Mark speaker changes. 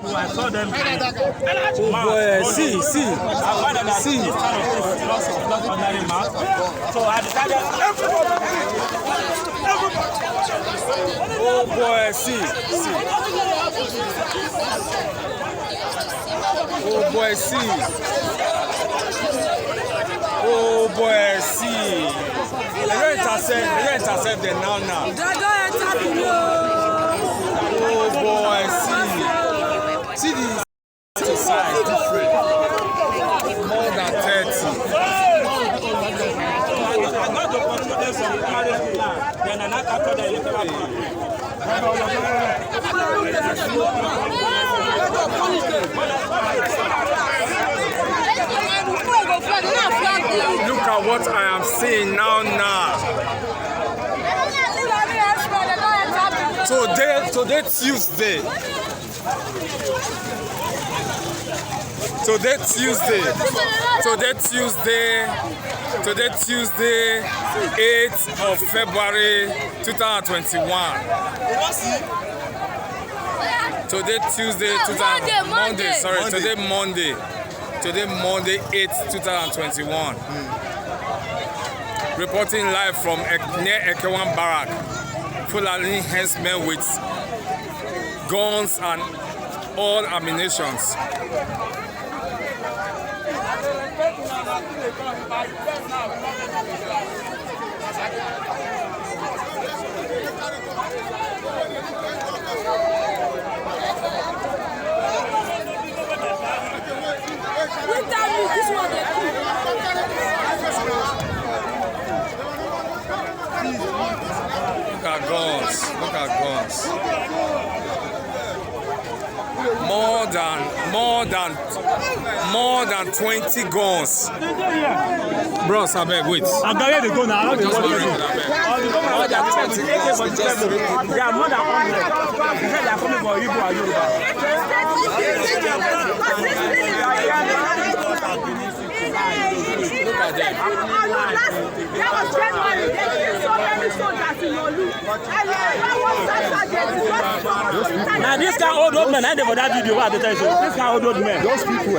Speaker 1: people, I saw them.
Speaker 2: Oh boy, see.
Speaker 1: Lots of ordinary mass. So I decided
Speaker 2: Oh boy, see. Oh boy, see. Oh boy, see. They don't intercept them now. Oh boy, see. See the size different. More than 30.
Speaker 1: I got to control them from marriage plan. Then I captured the electoral
Speaker 2: Look at what I am seeing now. Today Tuesday. Today Tuesday, 8th of February 2021. Today Tuesday, Today Monday, 8th, 2021. Reporting live from near Ekewan Barrack. Fulani henchmen with guns and all ammunitions. Look at guns. More than 20 guns. Bros, I beg, wait.
Speaker 1: I'm going to go now.
Speaker 2: Just
Speaker 1: more than 20 guns. They are more than 100. They are coming for Igbo and Yoruba.
Speaker 2: Look at them.
Speaker 3: That was January. They killed so many soldiers in Olu.
Speaker 1: Now this guy old man, I never that video. This guy old man.
Speaker 4: Those people,